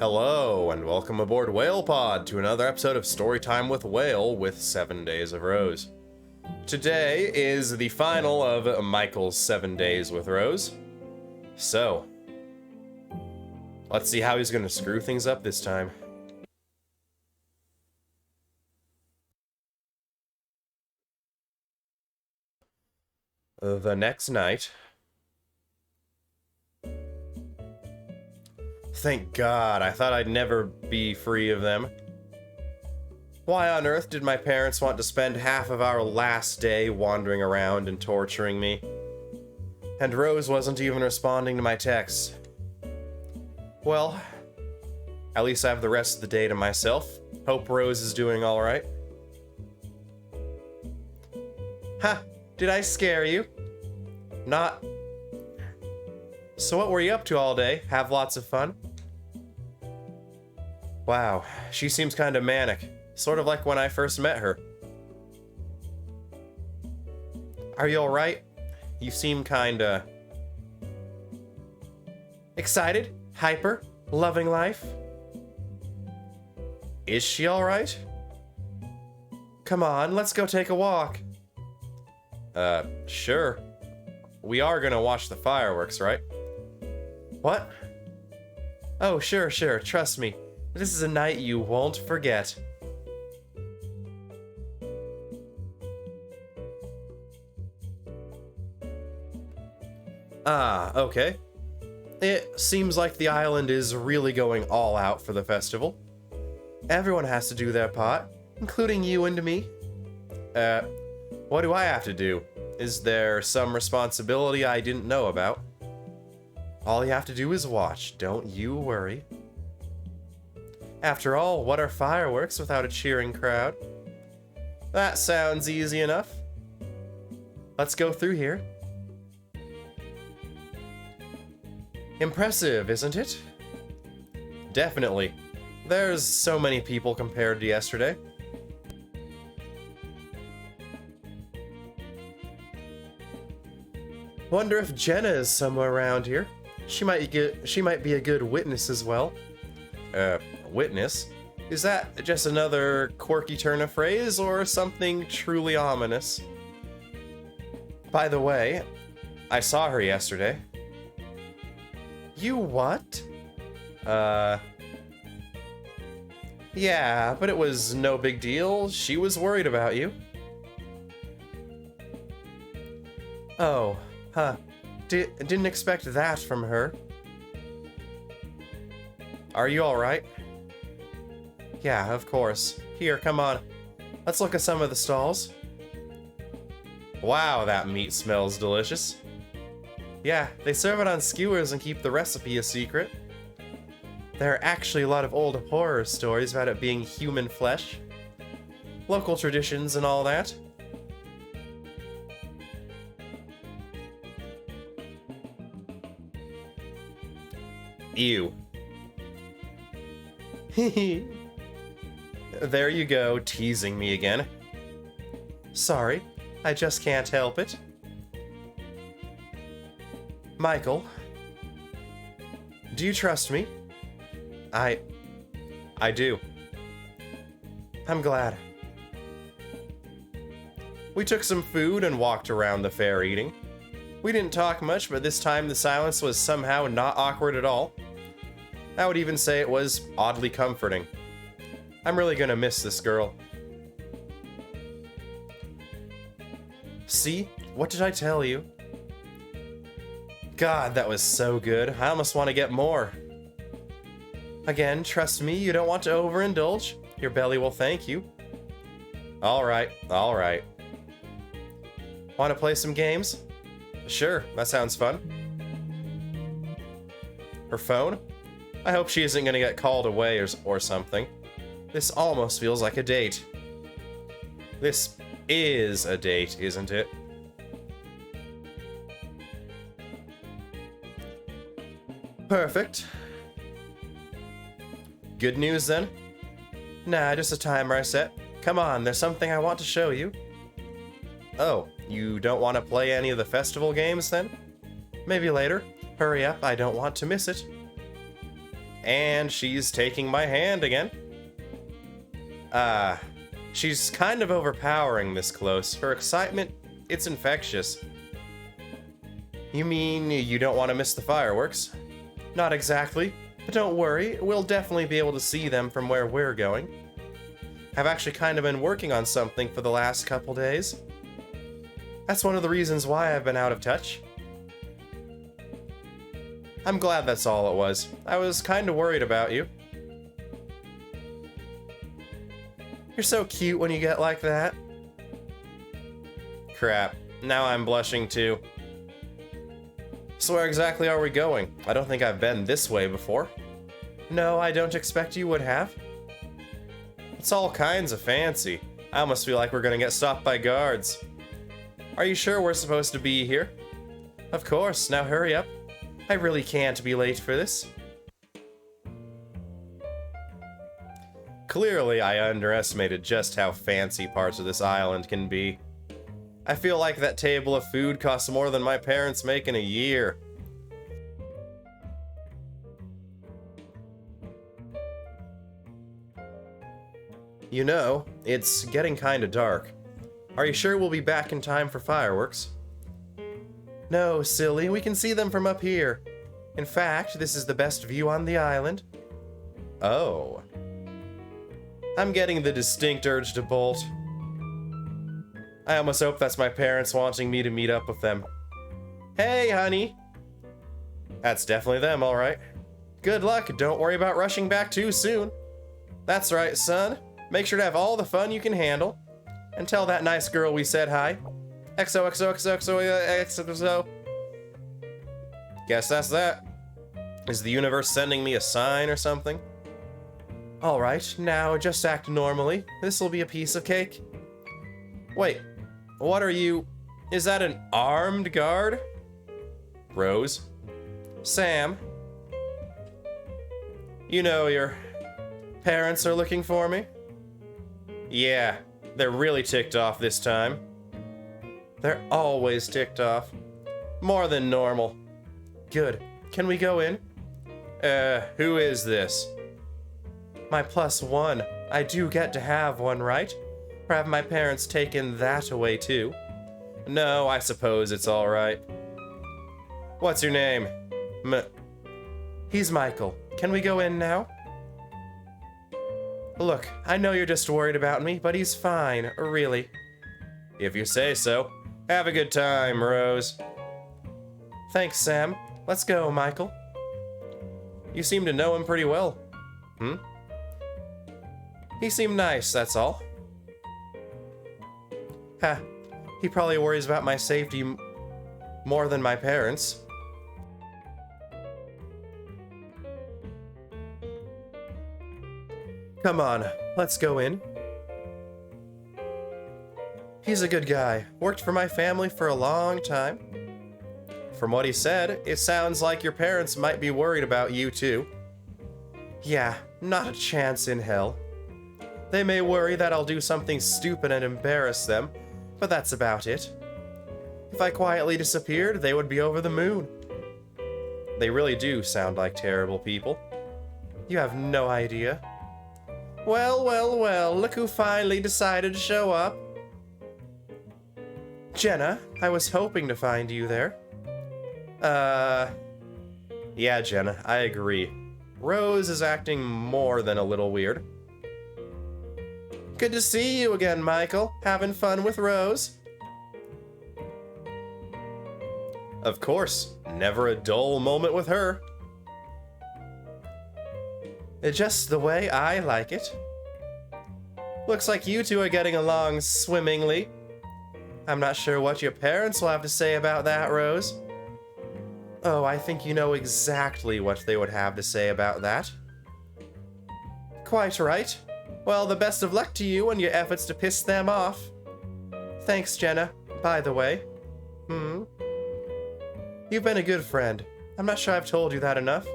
Hello, and welcome aboard Whale Pod to another episode of Storytime with Whale with 7 Days of Rose. Today is the final of Michael's 7 Days with Rose. So, let's see how he's going to screw things up this time. The next night... Thank God, I thought I'd never be free of them. Why on earth did my parents want to spend half of our last day wandering around and torturing me? And Rose wasn't even responding to my texts. Well, at least I have the rest of the day to myself. Hope Rose is doing alright. Ha! Did I scare you? Not. So what were you up to all day? Have lots of fun? Wow, she seems kind of manic. Sort of like when I first met her. Are you alright? You seem kinda... excited? Hyper? Loving life? Is she alright? Come on, let's go take a walk. Sure. We are gonna watch the fireworks, right? What? Oh, sure, trust me. This is a night you won't forget. Ah, okay. It seems like the island is really going all out for the festival. Everyone has to do their part, including you and me. What do I have to do? Is there some responsibility I didn't know about? All you have to do is watch, don't you worry. After all, what are fireworks without a cheering crowd? That sounds easy enough. Let's go through here. Impressive, isn't it? Definitely. There's so many people compared to yesterday. Wonder if Jenna is somewhere around here. She might be a good witness as well. Witness? Is that just another quirky turn of phrase or something truly ominous? By the way, I saw her yesterday. You what? Yeah, but it was no big deal. She was worried about you. Oh, huh. Didn't expect that from her. Are you alright? Yeah, of course. Here, come on. Let's look at some of the stalls. Wow, that meat smells delicious. Yeah, they serve it on skewers and keep the recipe a secret. There are actually a lot of old horror stories about it being human flesh. Local traditions and all that. Ew. There you go, teasing me again. Sorry, I just can't help it. Michael, do you trust me? I do. I'm glad. We took some food and walked around the fair eating. We didn't talk much, but this time the silence was somehow not awkward at all. I would even say it was oddly comforting. I'm really gonna miss this girl. See? What did I tell you? God, that was so good. I almost want to get more. Again, trust me, you don't want to overindulge. Your belly will thank you. Alright. Want to play some games? Sure, that sounds fun. Her phone? I hope she isn't gonna get called away or something. This almost feels like a date. This is a date, isn't it? Perfect. Good news then? Nah, just a timer I set. Come on, there's something I want to show you. Oh, you don't want to play any of the festival games then? Maybe later. Hurry up, I don't want to miss it. And she's taking my hand again. She's kind of overpowering this close. Her excitement, it's infectious. You mean you don't want to miss the fireworks? Not exactly, but don't worry, we'll definitely be able to see them from where we're going. I've actually kind of been working on something for the last couple days. That's one of the reasons why I've been out of touch. I'm glad that's all it was. I was kind of worried about you. You're so cute when you get like that. Crap, now I'm blushing too. So where exactly are we going? I don't think I've been this way before. No, I don't expect you would have. It's all kinds of fancy. I almost feel like we're gonna get stopped by guards. Are you sure we're supposed to be here? Of course, now hurry up. I really can't be late for this. Clearly, I underestimated just how fancy parts of this island can be. I feel like that table of food costs more than my parents make in a year. You know, it's getting kinda dark. Are you sure we'll be back in time for fireworks? No, silly, we can see them from up here. In fact, this is the best view on the island. Oh. I'm getting the distinct urge to bolt. I almost hope that's my parents wanting me to meet up with them. Hey, honey! That's definitely them, alright. Good luck, don't worry about rushing back too soon. That's right, son. Make sure to have all the fun you can handle. And tell that nice girl we said hi. XOXOXOXOXO. Guess that's that. Is the universe sending me a sign or something? Alright, now just act normally. This'll be a piece of cake. Wait, what are you? Is that an armed guard? Rose? Sam? You know your parents are looking for me? Yeah, they're really ticked off this time. They're always ticked off. More than normal. Good. Can we go in? Who is this? My +1. I do get to have one, right? Or have my parents taken that away too? No, I suppose it's alright. What's your name? He's Michael. Can we go in now? Look, I know you're just worried about me, but he's fine, really. If you say so. Have a good time, Rose. Thanks, Sam. Let's go, Michael. You seem to know him pretty well. Hmm? He seemed nice, that's all. Ha, he probably worries about my safety more than my parents. Come on, let's go in. He's a good guy. Worked for my family for a long time. From what he said, it sounds like your parents might be worried about you too. Yeah, not a chance in hell. They may worry that I'll do something stupid and embarrass them, but that's about it. If I quietly disappeared, they would be over the moon. They really do sound like terrible people. You have no idea. Well, well, well, look who finally decided to show up. Jenna, I was hoping to find you there. Yeah, Jenna, I agree. Rose is acting more than a little weird. Good to see you again, Michael. Having fun with Rose? Of course, never a dull moment with her. Just the way I like it. Looks like you two are getting along swimmingly. I'm not sure what your parents will have to say about that, Rose. Oh, I think you know exactly what they would have to say about that. Quite right. Well, the best of luck to you in your efforts to piss them off. Thanks, Jenna, by the way. You've been a good friend. I'm not sure I've told you that enough.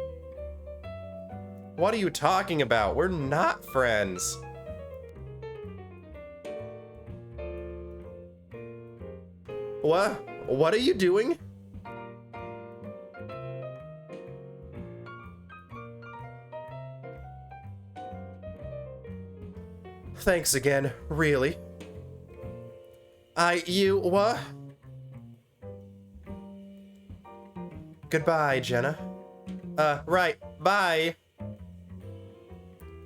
What are you talking about? We're not friends. What are you doing? Thanks again, really. What? Goodbye, Jenna. Right, bye.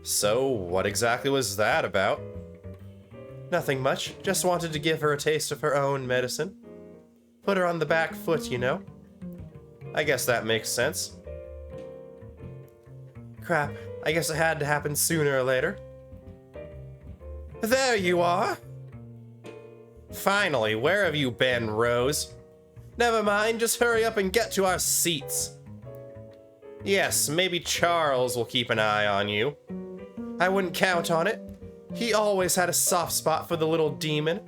So, what exactly was that about? Nothing much, just wanted to give her a taste of her own medicine. Put her on the back foot, you know? I guess that makes sense. Crap, I guess it had to happen sooner or later. There you are! Finally, where have you been, Rose? Never mind, just hurry up and get to our seats. Yes, maybe Charles will keep an eye on you. I wouldn't count on it. He always had a soft spot for the little demon.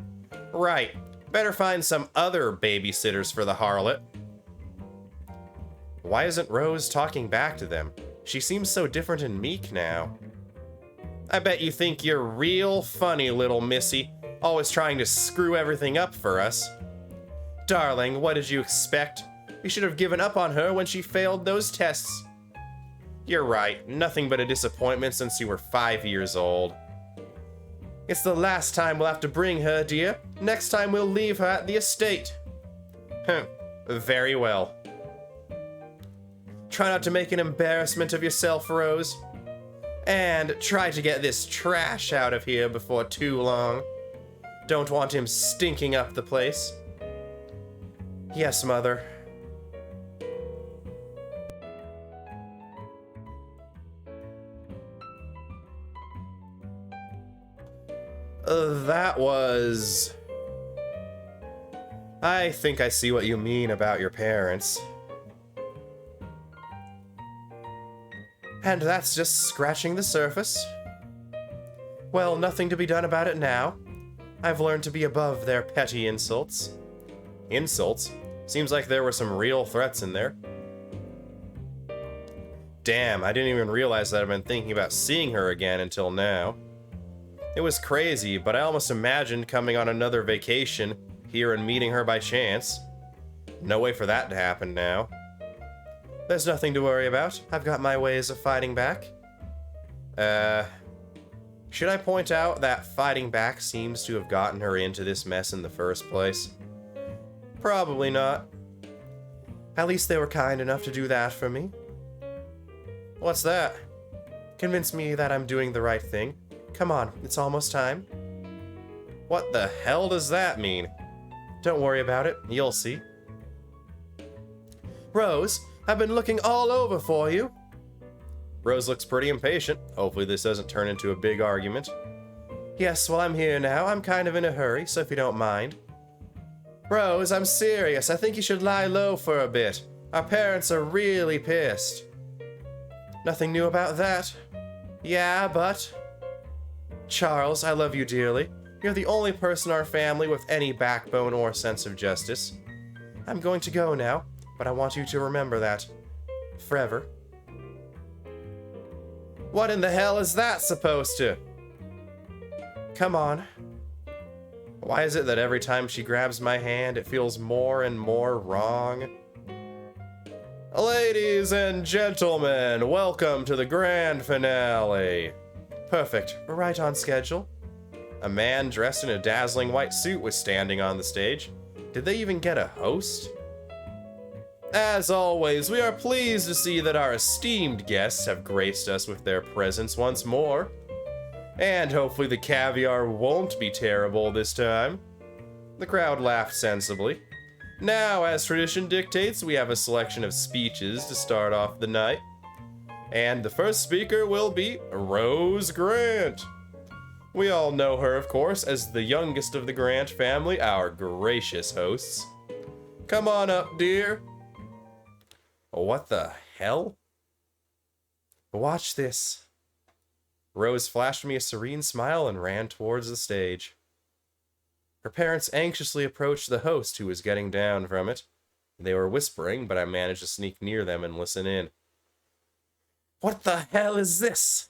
Right, better find some other babysitters for the harlot. Why isn't Rose talking back to them? She seems so different and meek now. I bet you think you're real funny, little missy, always trying to screw everything up for us. Darling, what did you expect? You should have given up on her when she failed those tests. You're right, nothing but a disappointment since you were 5 years old. It's the last time we'll have to bring her, dear. Next time we'll leave her at the estate. Very well. Try not to make an embarrassment of yourself, Rose. And try to get this trash out of here before too long. Don't want him stinking up the place. Yes, Mother. That was... I think I see what you mean about your parents. And that's just scratching the surface. Well, nothing to be done about it now. I've learned to be above their petty insults. Insults? Seems like there were some real threats in there. Damn, I didn't even realize that I've been thinking about seeing her again until now. It was crazy, but I almost imagined coming on another vacation here and meeting her by chance. No way for that to happen now. There's nothing to worry about. I've got my ways of fighting back. Should I point out that fighting back seems to have gotten her into this mess in the first place? Probably not. At least they were kind enough to do that for me. What's that? Convince me that I'm doing the right thing. Come on, it's almost time. What the hell does that mean? Don't worry about it, you'll see. Rose, I've been looking all over for you. Rose looks pretty impatient. Hopefully this doesn't turn into a big argument. Yes, well, I'm here now. I'm kind of in a hurry, so if you don't mind. Rose, I'm serious. I think you should lie low for a bit. Our parents are really pissed. Nothing new about that. Yeah, but... Charles, I love you dearly. You're the only person in our family with any backbone or sense of justice. I'm going to go now, but I want you to remember that. Forever. What in the hell is that supposed to? Come on. Why is it that every time she grabs my hand, it feels more and more wrong? Ladies and gentlemen, welcome to the grand finale. Perfect, right on schedule. A man dressed in a dazzling white suit was standing on the stage. Did they even get a host? As always, we are pleased to see that our esteemed guests have graced us with their presence once more. And hopefully the caviar won't be terrible this time. The crowd laughed sensibly. Now, as tradition dictates, we have a selection of speeches to start off the night. And the first speaker will be Rose Grant. We all know her, of course, as the youngest of the Grant family, our gracious hosts. Come on up, dear. What the hell? Watch this. Rose flashed me a serene smile and ran towards the stage. Her parents anxiously approached the host, who was getting down from it. They were whispering, but I managed to sneak near them and listen in. What the hell is this?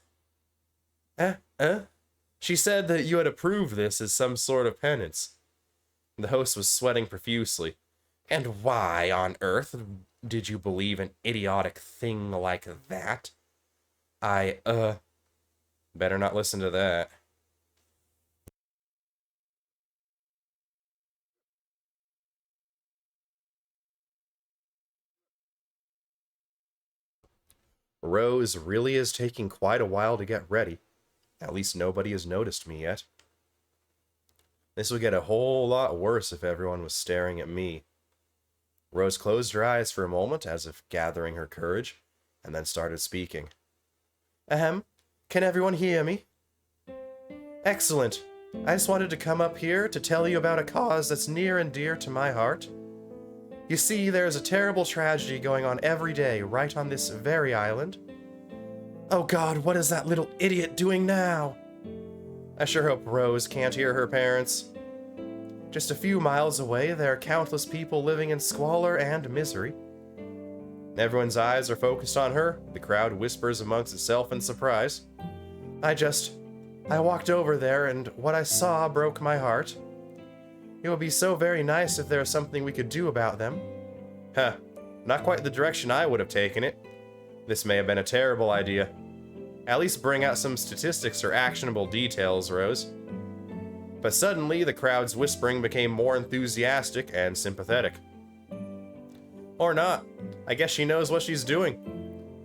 She said that you had approved this as some sort of penance. The host was sweating profusely. And why on earth did you believe an idiotic thing like that? Better not listen to that. Rose really is taking quite a while to get ready. At least nobody has noticed me yet. This would get a whole lot worse if everyone was staring at me. Rose closed her eyes for a moment, as if gathering her courage, and then started speaking. Ahem, can everyone hear me? Excellent. I just wanted to come up here to tell you about a cause that's near and dear to my heart. You see, there's a terrible tragedy going on every day right on this very island. Oh God, what is that little idiot doing now? I sure hope Rose can't hear her parents. Just a few miles away, there are countless people living in squalor and misery. Everyone's eyes are focused on her. The crowd whispers amongst itself in surprise. I walked over there, and what I saw broke my heart. It would be so very nice if there was something we could do about them. Huh, not quite the direction I would have taken it. This may have been a terrible idea. At least bring out some statistics or actionable details, Rose. But suddenly, the crowd's whispering became more enthusiastic and sympathetic. Or not. I guess she knows what she's doing.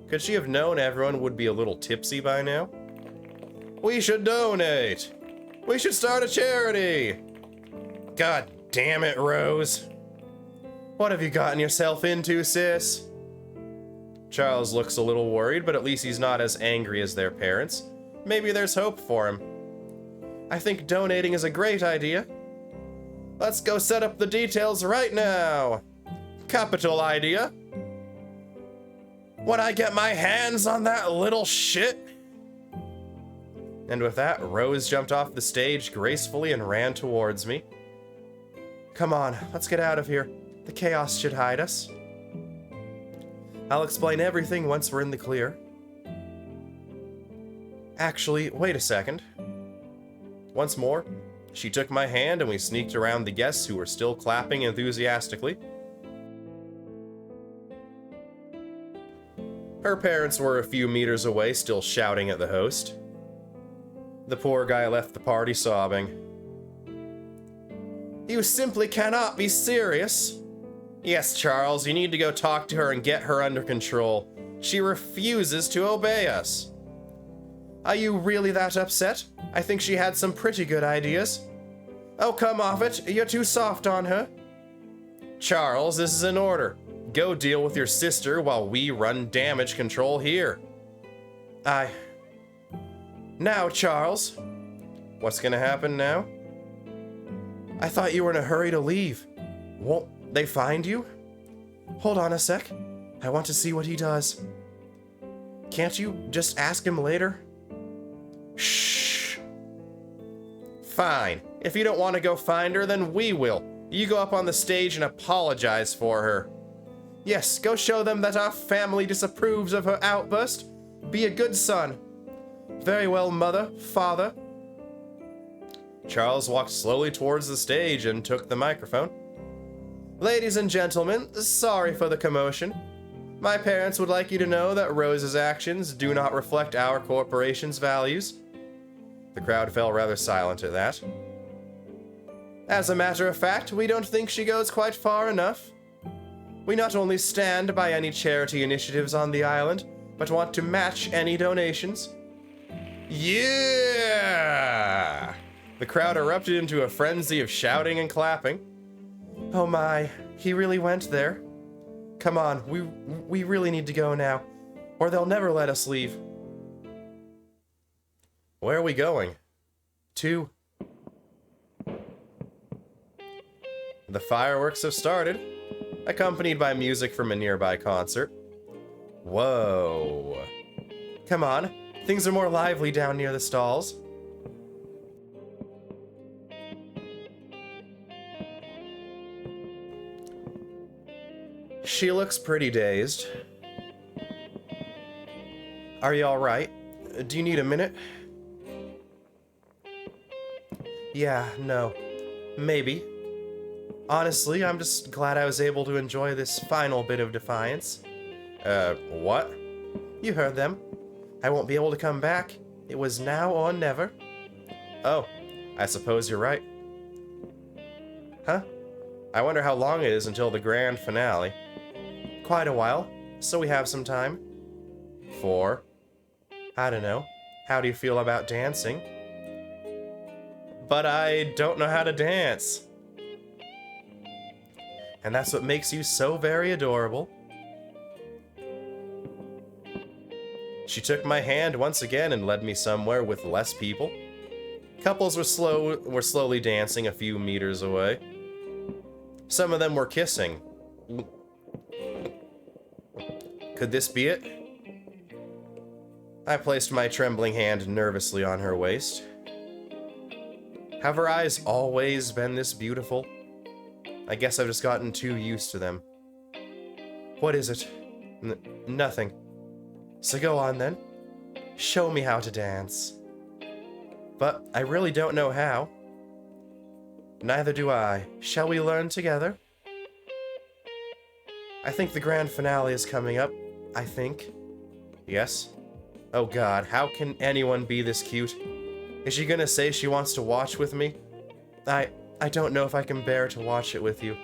Could she have known everyone would be a little tipsy by now? We should donate! We should start a charity! God damn it, Rose. What have you gotten yourself into, sis? Charles looks a little worried, but at least he's not as angry as their parents. Maybe there's hope for him. I think donating is a great idea. Let's go set up the details right now. Capital idea. When I get my hands on that little shit. And with that, Rose jumped off the stage gracefully and ran towards me. Come on, let's get out of here. The chaos should hide us. I'll explain everything once we're in the clear. Actually, wait a second. Once more, she took my hand and we sneaked around the guests who were still clapping enthusiastically. Her parents were a few meters away, still shouting at the host. The poor guy left the party sobbing. You simply cannot be serious. Yes, Charles, you need to go talk to her and get her under control. She refuses to obey us. Are you really that upset? I think she had some pretty good ideas. Oh, come off it. You're too soft on her. Charles, this is an order. Go deal with your sister while we run damage control here. Now, Charles. What's gonna happen now? I thought you were in a hurry to leave. Won't they find you? Hold on a sec. I want to see what he does. Can't you just ask him later? Shh. Fine. If you don't want to go find her, then we will. You go up on the stage and apologize for her. Yes, go show them that our family disapproves of her outburst. Be a good son. Very well, mother, father. Charles walked slowly towards the stage and took the microphone. Ladies and gentlemen, sorry for the commotion. My parents would like you to know that Rose's actions do not reflect our corporation's values. The crowd fell rather silent at that. As a matter of fact, we don't think she goes quite far enough. We not only stand by any charity initiatives on the island, but want to match any donations. Yeah! The crowd erupted into a frenzy of shouting and clapping. Oh my, he really went there. Come on, we really need to go now, or they'll never let us leave. Where are we going? To... The fireworks have started, accompanied by music from a nearby concert. Whoa. Come on, things are more lively down near the stalls. She looks pretty dazed. Are you alright? Do you need a minute? Yeah, no. Maybe. Honestly, I'm just glad I was able to enjoy this final bit of defiance. What? You heard them. I won't be able to come back. It was now or never. Oh, I suppose you're right. Huh? I wonder how long it is until the grand finale. Quite a while, so we have some time. for, I don't know, how do you feel about dancing? But I don't know how to dance. And that's what makes you so very adorable. She took my hand once again and led me somewhere with less people. Couples were slowly dancing a few meters away. Some of them were kissing. Could this be it? I placed my trembling hand nervously on her waist. Have her eyes always been this beautiful? I guess I've just gotten too used to them. What is it? Nothing. So go on then. Show me how to dance. But I really don't know how. Neither do I. Shall we learn together? I think the grand finale is coming up. I think. Yes? Oh god, how can anyone be this cute? Is she gonna say she wants to watch with me? I don't know if I can bear to watch it with you.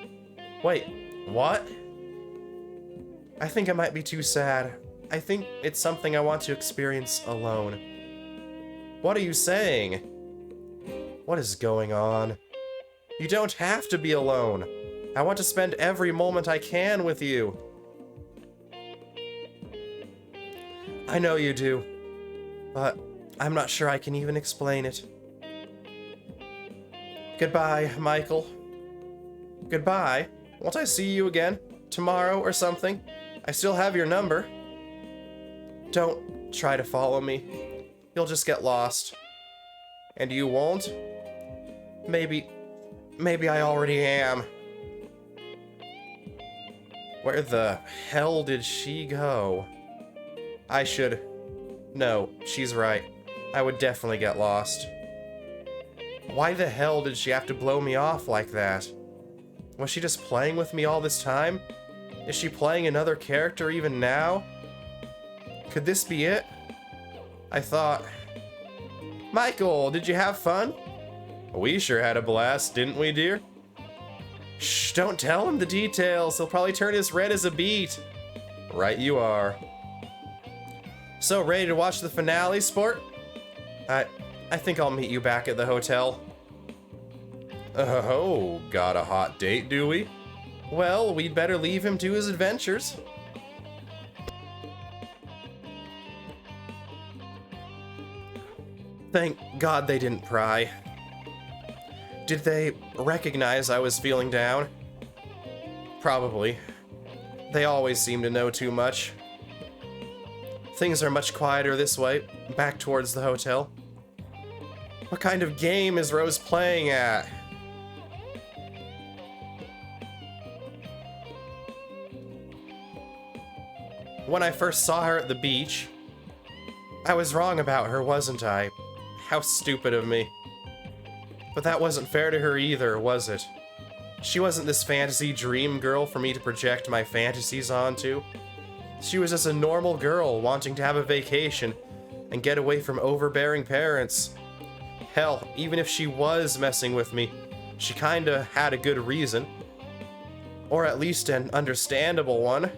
Wait, what? I think I might be too sad. I think it's something I want to experience alone. What are you saying? What is going on? You don't have to be alone. I want to spend every moment I can with you. I know you do, but I'm not sure I can even explain it. Goodbye, Michael. Goodbye. Won't I see you again? Tomorrow or something? I still have your number. Don't try to follow me. You'll just get lost. And you won't? Maybe I already am. Where the hell did she go? No, she's right. I would definitely get lost. Why the hell did she have to blow me off like that? Was she just playing with me all this time? Is she playing another character even now? Could this be it? I thought... Michael, did you have fun? We sure had a blast, didn't we, dear? Shh, don't tell him the details. He'll probably turn as red as a beet. Right you are. So, ready to watch the finale, sport? I think I'll meet you back at the hotel. Oh, got a hot date, do we? Well, we'd better leave him to his adventures. Thank God they didn't pry. Did they recognize I was feeling down? Probably. They always seem to know too much. Things are much quieter this way, back towards the hotel. What kind of game is Rose playing at? When I first saw her at the beach, I was wrong about her, wasn't I? How stupid of me. But that wasn't fair to her either, was it? She wasn't this fantasy dream girl for me to project my fantasies onto. She was just a normal girl wanting to have a vacation and get away from overbearing parents. Hell, even if she was messing with me, she kinda had a good reason. Or at least an understandable one.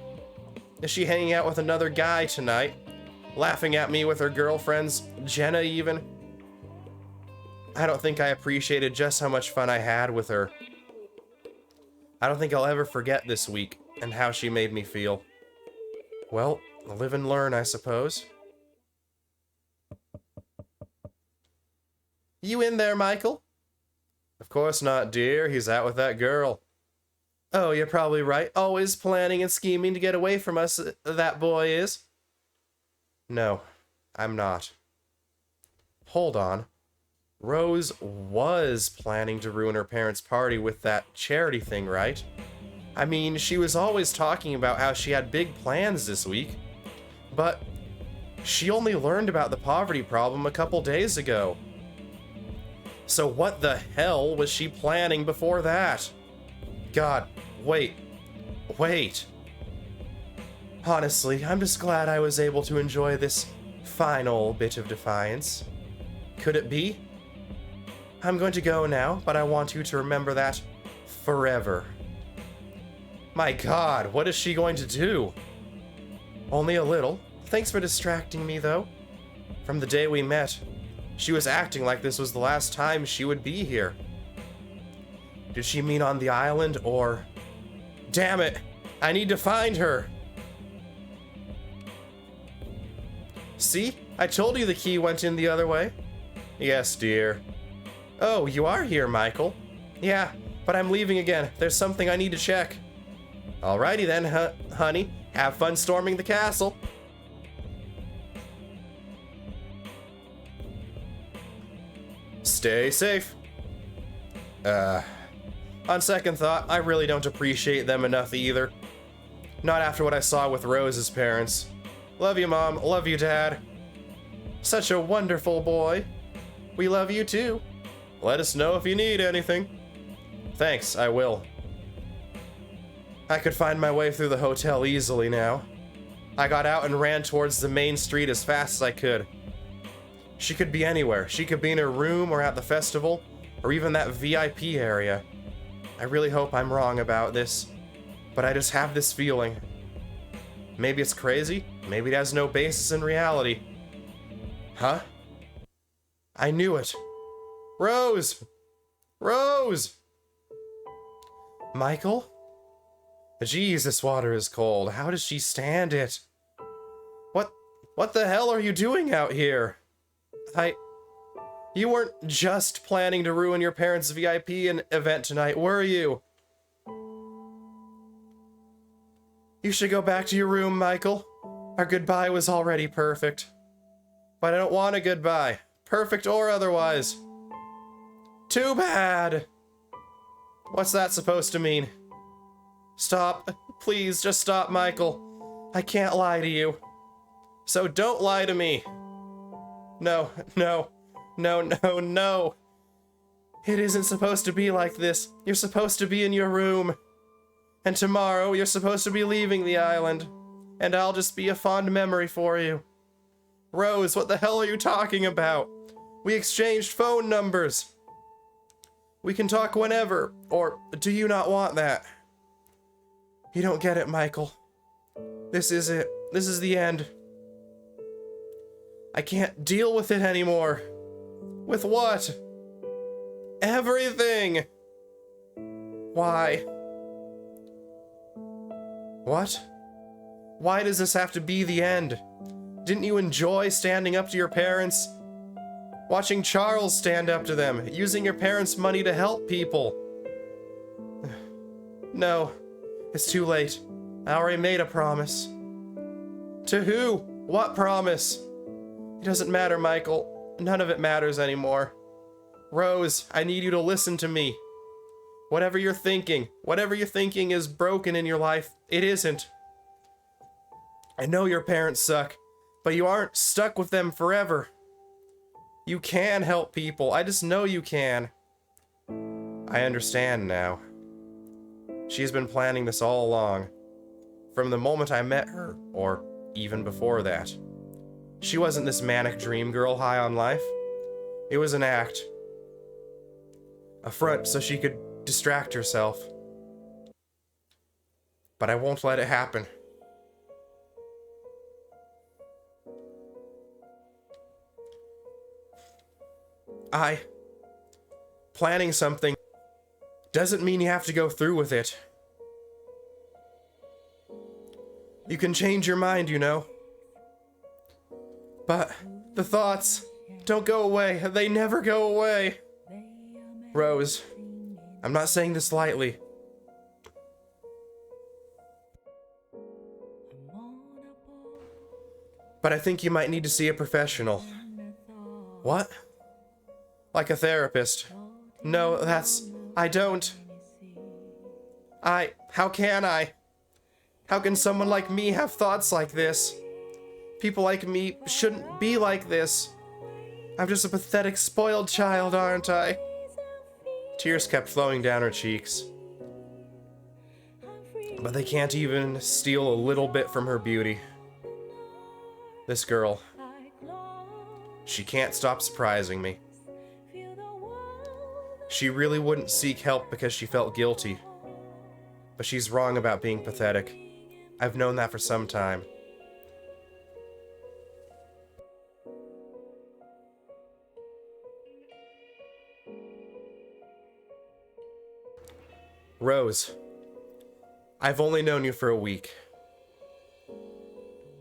Is she hanging out with another guy tonight? Laughing at me with her girlfriends, Jenna even? I don't think I appreciated just how much fun I had with her. I don't think I'll ever forget this week and how she made me feel. Well, live and learn, I suppose. You in there, Michael? Of course not, dear. He's out with that girl. Oh, you're probably right. Always planning and scheming to get away from us, that boy is. No, I'm not. Hold on. Rose was planning to ruin her parents' party with that charity thing, right? I mean, she was always talking about how she had big plans this week. But she only learned about the poverty problem a couple days ago. So what the hell was she planning before that? God, wait. Honestly, I'm just glad I was able to enjoy this final bit of defiance. Could it be? I'm going to go now, but I want you to remember that forever. My God, what is she going to do? Only a little. Thanks for distracting me, though. From the day we met, she was acting like this was the last time she would be here. Did she mean on the island, or... Damn it! I need to find her! See? I told you the key went in the other way. Yes, dear. Oh, you are here, Michael. Yeah, but I'm leaving again. There's something I need to check. Alrighty then, honey. Have fun storming the castle. Stay safe. On second thought, I really don't appreciate them enough either. Not after what I saw with Rose's parents. Love you, Mom. Love you, Dad. Such a wonderful boy. We love you too. Let us know if you need anything. Thanks, I will. I could find my way through the hotel easily now. I got out and ran towards the main street as fast as I could. She could be anywhere. She could be in her room or at the festival, or even that VIP area. I really hope I'm wrong about this, but I just have this feeling. Maybe it's crazy, maybe it has no basis in reality. Huh? I knew it. Rose! Rose! Michael? Jeez, this water is cold. How does she stand it? What the hell are you doing out here? You weren't just planning to ruin your parents' VIP event tonight, were you? You should go back to your room, Michael. Our goodbye was already perfect. But I don't want a goodbye, perfect or otherwise. Too bad. What's that supposed to mean? Stop. Please, just stop, Michael. I can't lie to you. So don't lie to me. No, no, no, no, no. It isn't supposed to be like this. You're supposed to be in your room. And tomorrow, you're supposed to be leaving the island. And I'll just be a fond memory for you. Rose, what the hell are you talking about? We exchanged phone numbers. We can talk whenever, or do you not want that? You don't get it, Michael. This is it. This is the end. I can't deal with it anymore. With what? Everything! Why? What? Why does this have to be the end? Didn't you enjoy standing up to your parents? Watching Charles stand up to them, using your parents' money to help people. No, it's too late. I already made a promise. To who? What promise? It doesn't matter, Michael. None of it matters anymore. Rose, I need you to listen to me. Whatever you're thinking is broken in your life, it isn't. I know your parents suck, but you aren't stuck with them forever. You can help people. I just know you can. I understand now. She's been planning this all along. From the moment I met her, or even before that. She wasn't this manic dream girl high on life. It was an act. A front so she could distract herself. But I won't let it happen. Planning something doesn't mean you have to go through with it. You can change your mind, you know. But the thoughts don't go away. They never go away. Rose, I'm not saying this lightly. But I think you might need to see a professional. What? Like a therapist. No, I don't. How can I? How can someone like me have thoughts like this? People like me shouldn't be like this. I'm just a pathetic, spoiled child, aren't I? Tears kept flowing down her cheeks. But they can't even steal a little bit from her beauty. This girl. She can't stop surprising me. She really wouldn't seek help because she felt guilty. But she's wrong about being pathetic. I've known that for some time. Rose, I've only known you for a week,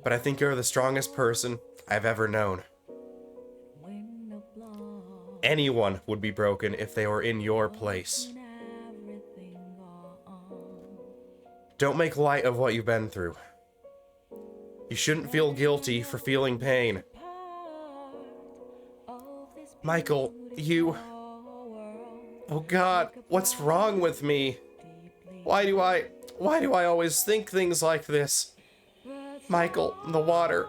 but I think you're the strongest person I've ever known. Anyone would be broken if they were in your place. Don't make light of what you've been through. You shouldn't feel guilty for feeling pain. Michael, you... Oh God, what's wrong with me? Why do I always think things like this? Michael, the water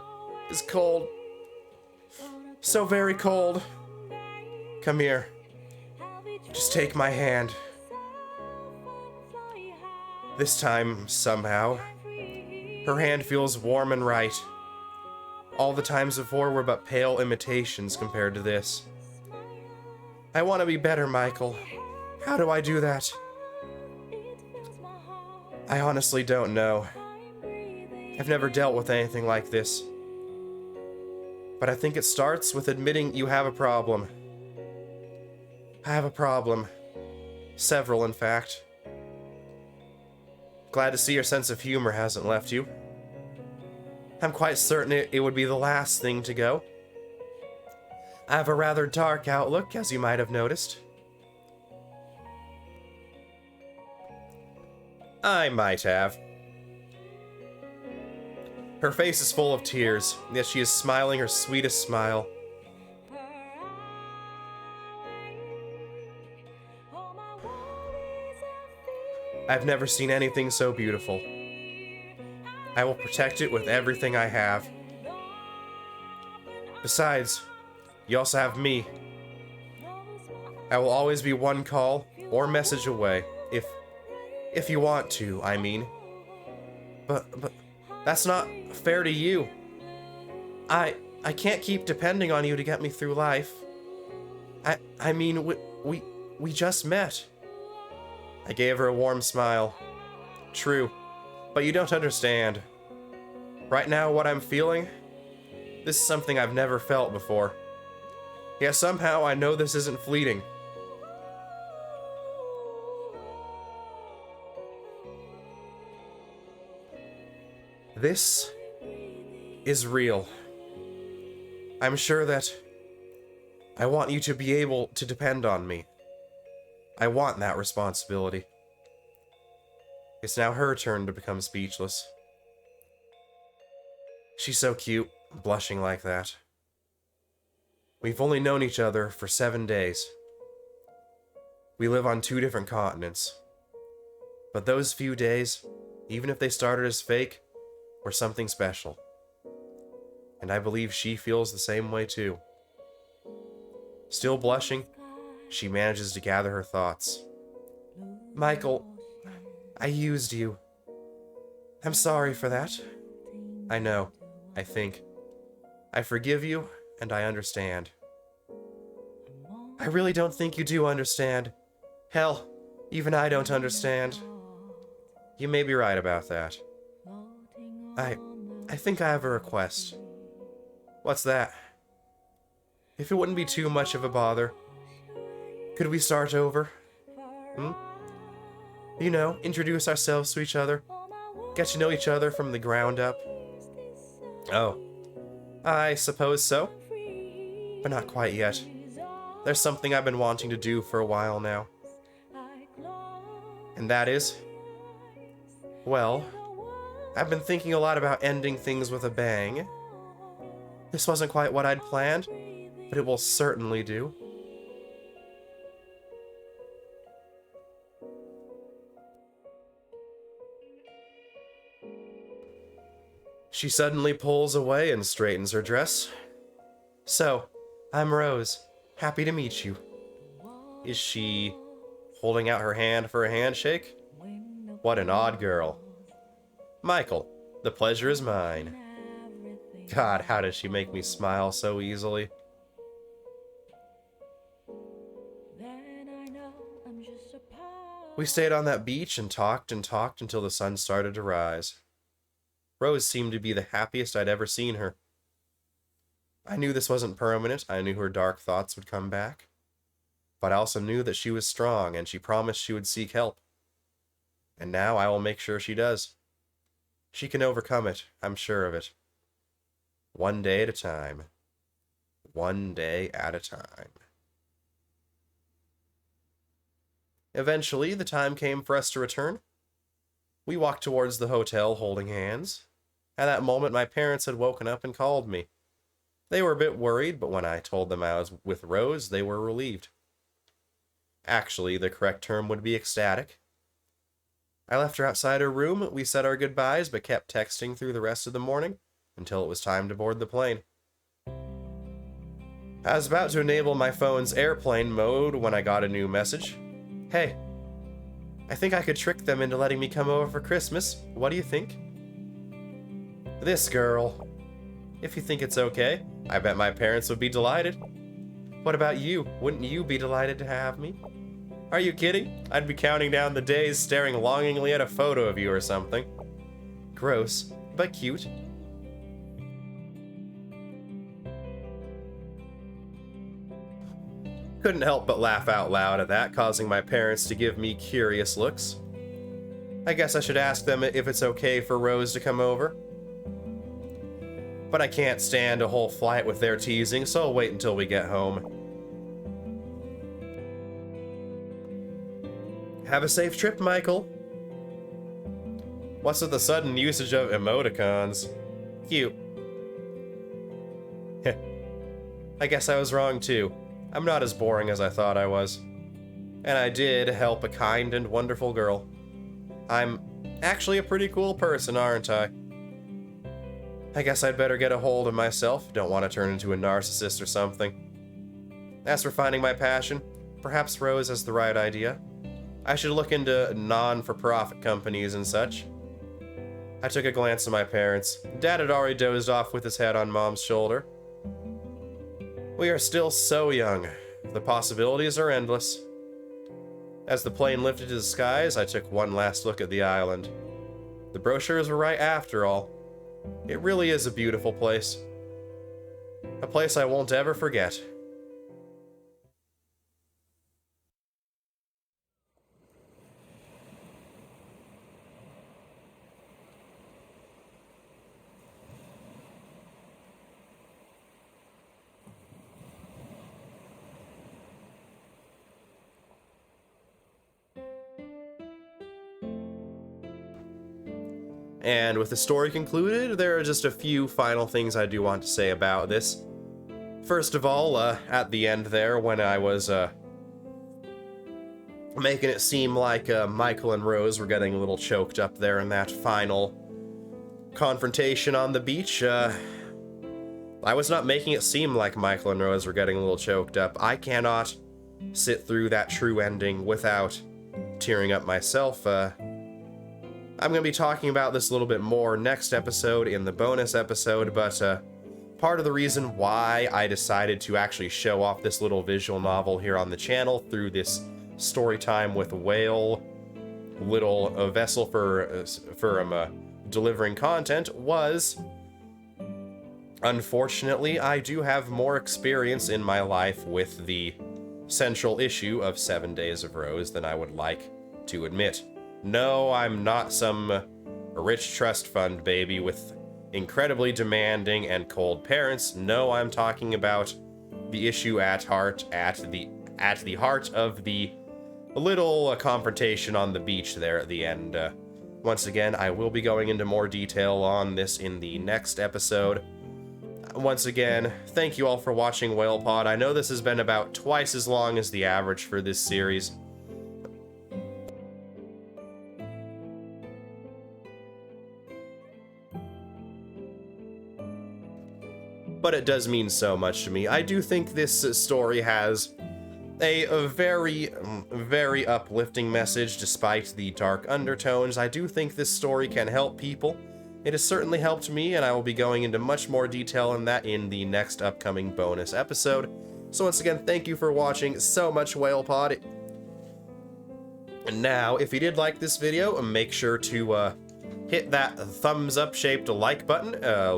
is cold. So very cold. Come here. Just take my hand. This time, somehow, her hand feels warm and right. All the times before were but pale imitations compared to this. I want to be better, Michael. How do I do that? I honestly don't know. I've never dealt with anything like this. But I think it starts with admitting you have a problem. I have a problem. Several, in fact. Glad to see your sense of humor hasn't left you. I'm quite certain it would be the last thing to go. I have a rather dark outlook, as you might have noticed. I might have. Her face is full of tears, yet she is smiling her sweetest smile. I've never seen anything so beautiful. I will protect it with everything I have. Besides, you also have me. I will always be one call or message away, if you want to, I mean. But that's not fair to you. I can't keep depending on you to get me through life. I mean, we just met. I gave her a warm smile. True, but you don't understand. Right now, what I'm feeling, this is something I've never felt before. Yet somehow I know this isn't fleeting. This is real. I'm sure that I want you to be able to depend on me. I want that responsibility. It's now her turn to become speechless. She's so cute, blushing like that. We've only known each other for 7 days. We live on 2 different continents. But those few days, even if they started as fake, were something special. And I believe she feels the same way too. Still blushing, she manages to gather her thoughts. Michael, I used you. I'm sorry for that. I know, I think. I forgive you, and I understand. I really don't think you do understand. Hell, even I don't understand. You may be right about that. I think I have a request. What's that? If it wouldn't be too much of a bother, could we start over? You know, introduce ourselves to each other. Get to know each other from the ground up. Oh, I suppose so. But not quite yet. There's something I've been wanting to do for a while now. And that is... well, I've been thinking a lot about ending things with a bang. This wasn't quite what I'd planned, but it will certainly do. She suddenly pulls away and straightens her dress. So, I'm Rose. Happy to meet you. Is she holding out her hand for a handshake? What an odd girl. Michael, the pleasure is mine. God, how does she make me smile so easily? We stayed on that beach and talked until the sun started to rise. Rose seemed to be the happiest I'd ever seen her. I knew this wasn't permanent. I knew her dark thoughts would come back. But I also knew that she was strong, and she promised she would seek help. And now I will make sure she does. She can overcome it, I'm sure of it. One day at a time. One day at a time. Eventually, the time came for us to return. We walked towards the hotel holding hands. At that moment, my parents had woken up and called me. They were a bit worried, but when I told them I was with Rose, they were relieved. Actually, the correct term would be ecstatic. I left her outside her room, we said our goodbyes, but kept texting through the rest of the morning until it was time to board the plane. I was about to enable my phone's airplane mode when I got a new message. Hey, I think I could trick them into letting me come over for Christmas. What do you think? This girl. If you think it's okay, I bet my parents would be delighted. What about you? Wouldn't you be delighted to have me? Are you kidding? I'd be counting down the days staring longingly at a photo of you or something. Gross, but cute. Couldn't help but laugh out loud at that, causing my parents to give me curious looks. I guess I should ask them if it's okay for Rose to come over. But I can't stand a whole flight with their teasing, so I'll wait until we get home. Have a safe trip, Michael. What's with the sudden usage of emoticons? Cute. I guess I was wrong too. I'm not as boring as I thought I was. And I did help a kind and wonderful girl. I'm actually a pretty cool person, aren't I? I guess I'd better get a hold of myself. Don't want to turn into a narcissist or something. As for finding my passion, perhaps Rose has the right idea. I should look into non-for-profit companies and such. I took a glance at my parents. Dad had already dozed off with his head on Mom's shoulder. We are still so young. The possibilities are endless. As the plane lifted to the skies, I took one last look at the island. The brochures were right after all. It really is a beautiful place. A place I won't ever forget. And with the story concluded, there are just a few final things I do want to say about this. First of all, at the end there, when I was making it seem like Michael and Rose were getting a little choked up there in that final confrontation on the beach, I was not making it seem like Michael and Rose were getting a little choked up. I cannot sit through that true ending without tearing up myself. I'm going to be talking about this a little bit more next episode in the bonus episode, but part of the reason why I decided to actually show off this little visual novel here on the channel through this story time with Whale, little vessel for delivering content was, unfortunately, I do have more experience in my life with the central issue of 7 Days of Rose than I would like to admit. No, I'm not some rich trust fund baby with incredibly demanding and cold parents. No, I'm talking about the issue at heart, at the heart of the little confrontation on the beach there at the end. Once again, I will be going into more detail on this in the next episode. Once again, thank you all for watching WhalePod. I know this has been about twice as long as the average for this series. But it does mean so much to me. I do think this story has a very, very uplifting message despite the dark undertones. I do think this story can help people. It has certainly helped me, and I will be going into much more detail on that in the next upcoming bonus episode. So once again, thank you for watching so much, WhalePod. And now, if you did like this video, make sure to hit that thumbs up shaped like button,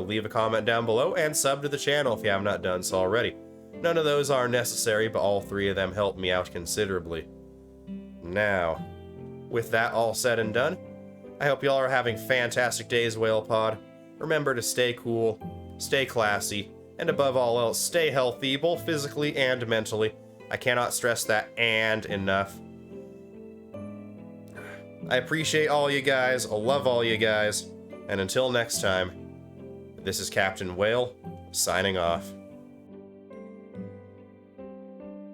leave a comment down below, and sub to the channel if you have not done so already. None of those are necessary, but all three of them help me out considerably. Now, with that all said and done, I hope y'all are having fantastic days, Whale Pod. Remember to stay cool, stay classy, and above all else, stay healthy, both physically and mentally. I cannot stress that "and" enough. I appreciate all you guys, I love all you guys, and until next time, this is Captain Whale, signing off.